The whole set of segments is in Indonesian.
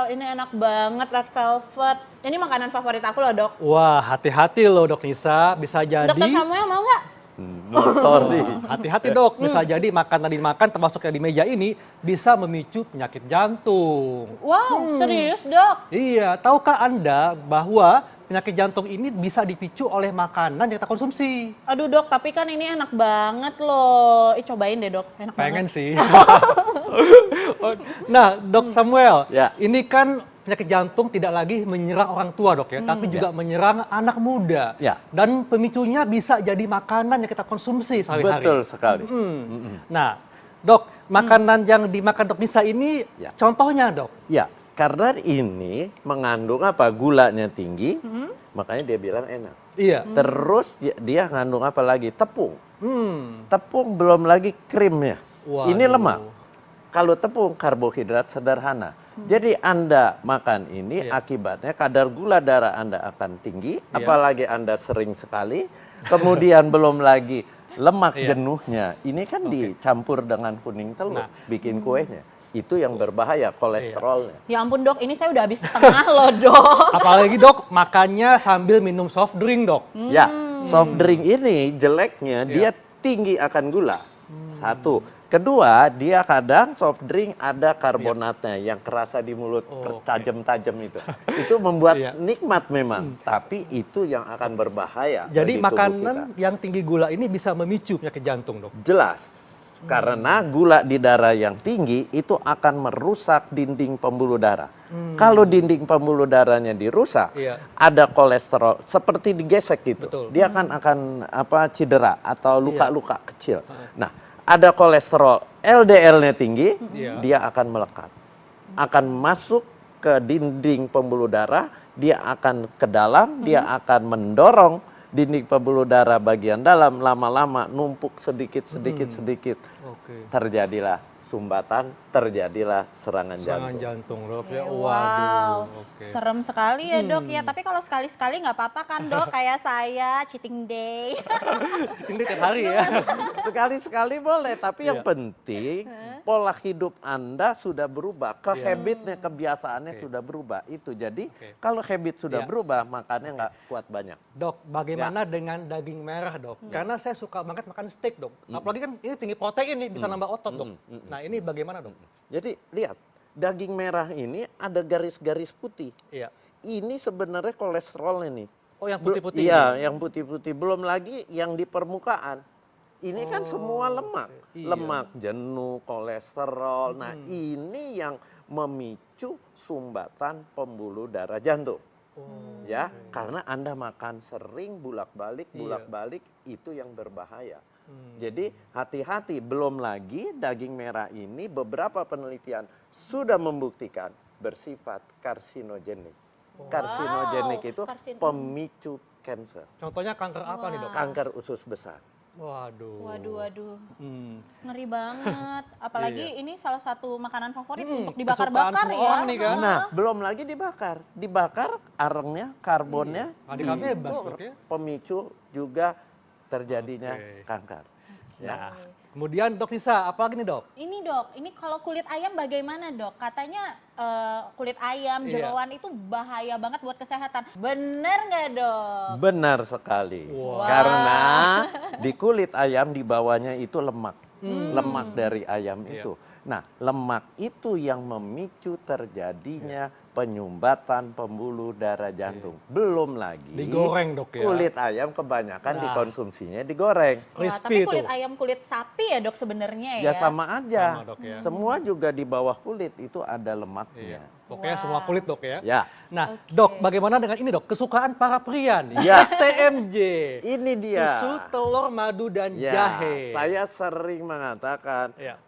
ini enak banget red velvet. Ini makanan favorit aku loh, Dok. Wah, hati-hati loh Dok Nisa, bisa jadi... Dokter Samuel mau nggak? No, sorry. Hati-hati Dok, bisa jadi makanan dimakan termasuk yang di meja ini bisa memicu penyakit jantung. Wow, serius, Dok? Iya, tahukah Anda bahwa penyakit jantung ini bisa dipicu oleh makanan yang kita konsumsi? Aduh, Dok, tapi kan ini enak banget loh. Cobain deh, Dok. Enak Pengen banget. sih. Nah, Dok Samuel, Ya. ini kan penyakit jantung tidak lagi menyerang orang tua Dok ya, tapi juga menyerang anak muda. Ya. Dan pemicunya bisa jadi makanan yang kita konsumsi sehari-hari. Betul sekali. Nah, Dok, makanan yang dimakan Dok Nisa ini Ya. contohnya Dok. Ya, karena ini mengandung apa? Gulanya tinggi, makanya dia bilang enak. Iya. Terus dia ngandung apa lagi? Tepung. Hmm. Tepung belum lagi krimnya. Waduh. Ini lemak. Kalau tepung karbohidrat sederhana. Jadi Anda makan ini Iya. akibatnya kadar gula darah Anda akan tinggi, Iya. apalagi Anda sering sekali. Kemudian belum lagi lemak Iya. jenuhnya. Ini kan dicampur dengan kuning telur, Nah. bikin kuenya. Itu yang berbahaya kolesterolnya. Ya ampun, Dok. Ini saya udah habis setengah loh, Dok. Apalagi Dok, makannya sambil minum soft drink Dok. Ya, soft drink ini jeleknya Iya. dia tinggi akan gula. Satu. Kedua, dia kadang soft drink ada karbonatnya yang kerasa di mulut, Oke. tajam-tajam itu. Itu membuat Iya. nikmat memang, tapi itu yang akan berbahaya Jadi bagi tubuh makanan kita. yang tinggi gula ini bisa memicu penyakit jantung Dok. Jelas. Karena gula di darah yang tinggi itu akan merusak dinding pembuluh darah. Kalau dinding pembuluh darahnya dirusak, Iya. ada kolesterol seperti digesek gitu. Betul. Dia akan cedera atau luka-luka kecil. Nah, ada kolesterol LDL-nya tinggi, Iya. dia akan melekat. Akan masuk ke dinding pembuluh darah, dia akan ke dalam, dia akan mendorong dinding pembuluh darah bagian dalam, lama-lama numpuk sedikit. Oke. Terjadilah sumbatan, terjadilah serangan Serangan jantung. jantung Dok ya. Wow, Waduh. Oke. serem sekali ya, Dok ya. Tapi kalau sekali-sekali nggak apa-apa kan, Dok? Kayak saya cheating day. Tinggi tiap hari ya. Sekali-sekali boleh, tapi yang Iya. penting pola hidup Anda sudah berubah, ke Iya. habitnya, kebiasaannya Oke. sudah berubah. Itu jadi Oke. kalau habit sudah Iya. berubah, makannya nggak kuat banyak. Dok, bagaimana Ya. dengan daging merah Dok? Karena saya suka banget makan steak Dok. Apalagi kan ini tinggi protein nih, bisa nambah otot Dok. Nah ini bagaimana Dok? Jadi lihat, daging merah ini ada garis-garis putih. Iya. Ini sebenarnya kolesterolnya nih. Oh yang putih-putih Iya, ini? yang putih-putih. Belum lagi yang di permukaan. Ini kan semua lemak. iya. Lemak jenuh, kolesterol. Nah, ini yang memicu sumbatan pembuluh darah jantung. Oh, Ya, karena Anda makan sering bolak-balik, Iya. bolak-balik itu yang berbahaya. Jadi hati-hati, belum lagi daging merah ini beberapa penelitian sudah membuktikan bersifat karsinogenik. Karsinogenik itu pemicu kanker, Contohnya kanker apa nih Dok? kanker usus besar. Waduh. Waduh. Hmm. Ngeri banget. Apalagi ini salah satu makanan favorit untuk kesukaan dibakar-bakar semua ya. orang nih kan. Nah, belum lagi dibakar arengnya, karbonnya, Radikal bebas itu berarti ya? pemicu juga terjadinya Oke. kanker. Ya. Nah, kemudian Dok Nisa, apa lagi nih Dok? Ini Dok, ini kalau kulit ayam bagaimana Dok? Katanya kulit ayam, Iya. jeroan itu bahaya banget buat kesehatan. Bener nggak Dok? Benar sekali. Wow. Karena di kulit ayam di bawahnya itu lemak. Lemak dari ayam Iya. itu. Nah, lemak itu yang memicu terjadinya penyumbatan pembuluh darah jantung. Belum lagi Digoreng, Dok, ya? kulit ayam kebanyakan Nah. dikonsumsinya digoreng. Wah, Crispy tapi itu. kulit ayam, kulit sapi ya Dok sebenarnya ya? Ya sama aja. Sama, Dok, ya. Semua juga di bawah kulit itu ada Iya. lemaknya. Pokoknya Wah. semua kulit Dok ya. Ya. Nah, Oke. Dok, bagaimana dengan ini Dok? Kesukaan para pria nih. Ya. STMJ. Ini dia. Susu, telur, madu, dan Ya, jahe. saya sering mengatakan Ya.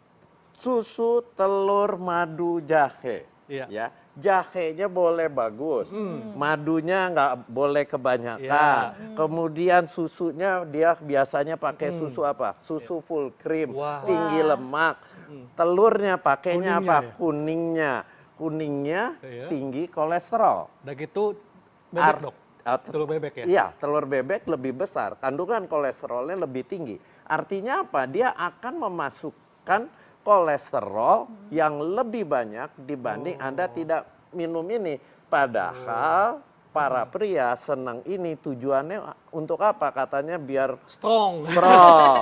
susu, telur, madu, jahe. Iya. Ya, jahenya boleh bagus, madunya nggak boleh kebanyakan. Kemudian susunya dia biasanya pakai susu apa? Susu full cream, Wah. tinggi lemak. Telurnya pakainya Kuningnya apa? ya? Kuningnya Iya. tinggi kolesterol. Udah gitu bebek Ar- Dok. at- Telur bebek ya? Iya, telur bebek lebih besar, kandungan kolesterolnya lebih tinggi. Artinya apa? Dia akan memasukkan kolesterol yang lebih banyak dibanding Anda tidak minum ini. Padahal para pria senang ini tujuannya untuk apa? Katanya biar Strong.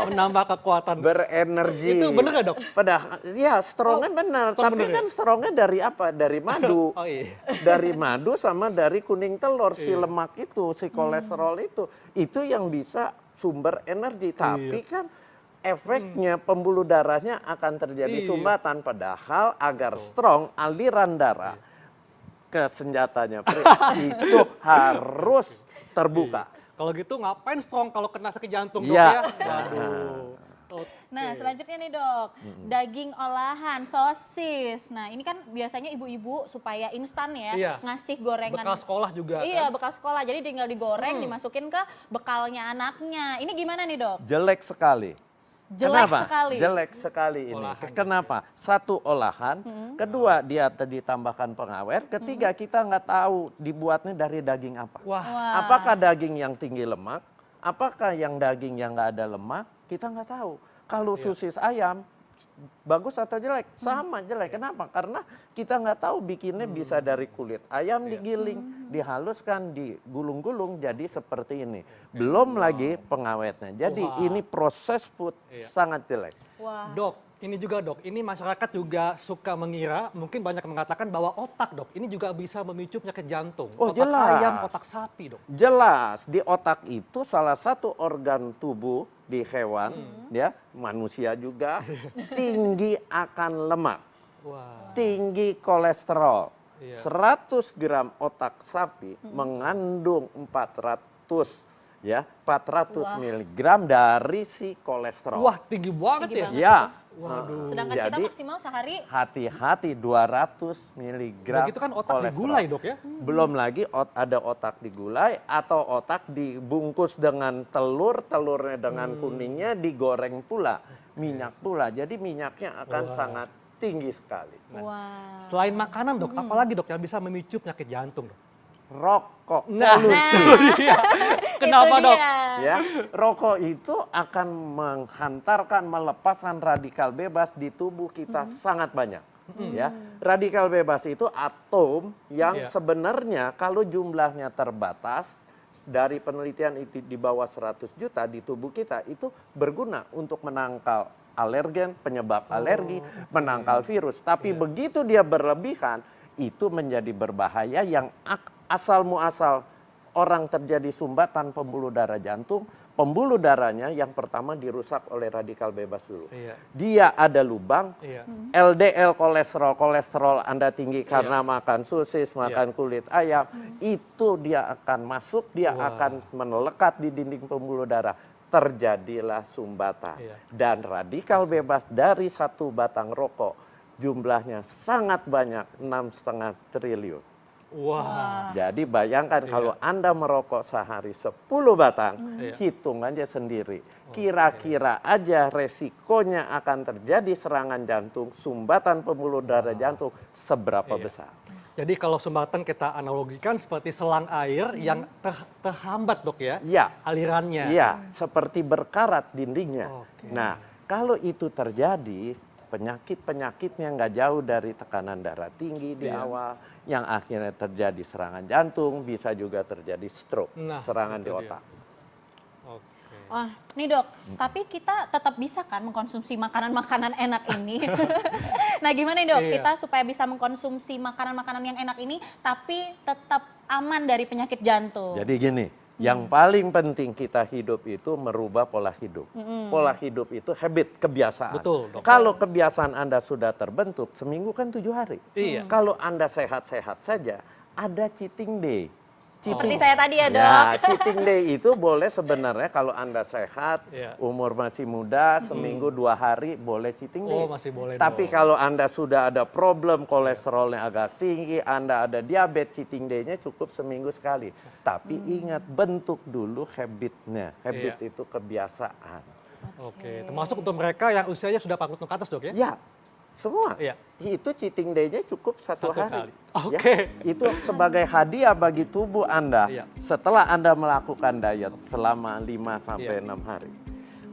Menambah kekuatan. berenergi. Itu bener nggak, Dok? Padahal ya strongnya benar, strong tapi bener ya? kan strongnya dari apa? Dari madu. Oh iya. Dari madu sama dari kuning telur, si lemak itu, si kolesterol itu yang bisa sumber energi. Tapi kan efeknya pembuluh darahnya akan terjadi sumbatan. Padahal agar strong aliran darah ke senjatanya itu harus terbuka. Kalau gitu ngapain strong kalau kena sakit jantung, Dok Iya. ya? Waduh. Oke. Nah, selanjutnya nih dok, daging olahan, sosis. Nah, ini kan biasanya ibu-ibu supaya instan ya, Iya. ngasih gorengan. Bekal sekolah juga Iya, kan? bekal sekolah. Jadi tinggal digoreng, dimasukin ke bekalnya anaknya. Ini gimana nih dok? Jelek sekali. Jelek Kenapa? sekali. Jelek sekali ini. Olahan. Kenapa? Satu olahan, kedua dia ditambahkan pengawet, ketiga kita nggak tahu dibuatnya dari daging apa. Wah. Apakah daging yang tinggi lemak? Apakah yang daging yang nggak ada lemak? Kita nggak tahu. Kalau sosis ayam bagus atau jelek? Sama jelek. Kenapa? Karena kita nggak tahu bikinnya bisa dari kulit ayam digiling, dihaluskan, digulung-gulung jadi seperti ini. Belum lagi pengawetnya. Jadi Wah. ini proses food sangat jelek. Wah. Dok, ini juga dok, ini masyarakat juga suka mengira, mungkin banyak mengatakan bahwa otak dok, ini juga bisa memicu penyakit jantung. Oh, otak jelas. ayam, otak sapi dok. Jelas di otak itu salah satu organ tubuh di hewan, ya manusia juga tinggi akan lemak, Wah. tinggi kolesterol. Iya. 100 gram otak sapi mengandung 400 miligram dari si kolesterol. Wah, tinggi banget Tinggi ya. banget. Ya. Waduh. Sedangkan kita Jadi maksimal sehari. hati-hati 200 miligram Begitu kan otak kolesterol. digulai dok ya. Belum lagi ada otak digulai atau otak dibungkus dengan telur, telurnya dengan kuningnya digoreng pula, minyak pula. Jadi minyaknya akan Wah. sangat tinggi sekali. Wah. Selain makanan dok, apalagi dok yang bisa memicu penyakit jantung dok? Rokok, Nah, polusi. Kenapa Itu dok? dia. Ya, rokok itu akan menghantarkan melepaskan radikal bebas di tubuh kita sangat banyak. Ya, radikal bebas itu atom yang Iya. sebenarnya kalau jumlahnya terbatas dari penelitian itu di bawah 100 juta di tubuh kita itu berguna untuk menangkal alergen, penyebab alergi, menangkal virus. Tapi begitu dia berlebihan itu menjadi berbahaya yang asal muasal orang terjadi sumbatan pembuluh darah jantung, pembuluh darahnya yang pertama dirusak oleh radikal bebas dulu. Iya. Dia ada lubang, Iya. LDL kolesterol Anda tinggi karena makan sosis, makan kulit ayam, itu dia akan masuk, dia Wah. akan melekat di dinding pembuluh darah. Terjadilah sumbatan. Iya. Dan radikal bebas dari satu batang rokok jumlahnya sangat banyak, 6,5 triliun. Wah. Jadi bayangkan kalau Anda merokok sehari 10 batang, Iya. hitung aja sendiri. Kira-kira aja resikonya akan terjadi serangan jantung, sumbatan pembuluh darah jantung seberapa Iya. besar. Jadi kalau sumbatan kita analogikan seperti selang air yang terhambat dok ya, Iya, alirannya. iya, seperti berkarat dindingnya. Oke. Nah, kalau itu terjadi, penyakit-penyakitnya nggak jauh dari tekanan darah tinggi di Iya. awal, yang akhirnya terjadi serangan jantung, bisa juga terjadi stroke, Nah, serangan itu di dia. otak. Oke. Wah, nih dok, tapi kita tetap bisa kan mengkonsumsi makanan-makanan enak ini. Nah gimana nih dok, Iya. kita supaya bisa mengkonsumsi makanan-makanan yang enak ini, tapi tetap aman dari penyakit jantung. Jadi gini, yang paling penting kita hidup itu merubah pola hidup. Pola hidup itu habit, kebiasaan. Betul, Dok. Kalau kebiasaan Anda sudah terbentuk, seminggu kan 7 hari. Iya. Kalau Anda sehat-sehat saja, ada cheating day. Seperti saya tadi ya dok. Ya, cheating day itu boleh sebenarnya kalau Anda sehat, Iya. umur masih muda, seminggu 2 hari boleh cheating day. Oh, masih boleh, Tapi Dok. kalau Anda sudah ada problem kolesterolnya agak tinggi, Anda ada diabetes, cheating day-nya cukup seminggu sekali. Tapi ingat, bentuk dulu habitnya. Habit Iya. itu kebiasaan. Oke, termasuk untuk mereka yang usianya sudah 40 tahun ke atas dok ya? Ya, semua. Iya. Itu cheating day-nya cukup satu Satu hari. kali. Oke. Ya, itu sebagai hadiah bagi tubuh Anda Iya. setelah Anda melakukan diet selama 5 sampai Iya. 6 hari.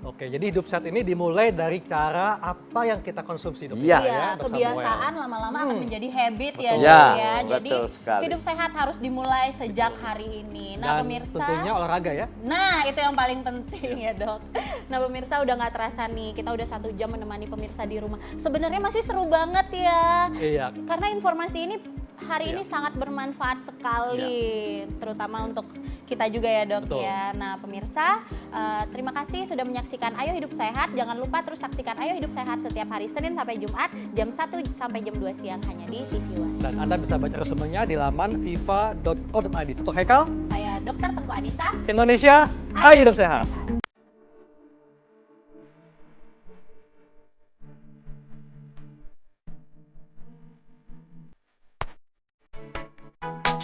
Oke, jadi hidup sehat ini dimulai dari cara apa yang kita konsumsi, Dok. Iya. Iya, Dok kebiasaan Samuel. lama-lama akan menjadi habit ya, Betul. Dok Ya, ya. Jadi betul sekali. hidup sehat harus dimulai sejak hari ini. Nah, Dan pemirsa, tentunya olahraga ya. nah itu yang paling penting ya, Dok. Nah, pemirsa udah nggak terasa nih, kita udah 1 jam menemani pemirsa di rumah. Sebenarnya masih seru banget ya. Iya. Karena informasi ini hari Iya. ini sangat bermanfaat sekali, terutama untuk kita juga ya, Dok. Betul. Ya. Nah, pemirsa, terima kasih sudah menyaksikan Ayo Hidup Sehat. Jangan lupa terus saksikan Ayo Hidup Sehat setiap hari Senin sampai Jumat jam 1 sampai jam 2 siang hanya di TV One. Dan Anda bisa baca resumenya di laman viva.co.id. Untuk Haikal, Saya Dr. Tengku Anissa. Indonesia, ayo hidup sehat.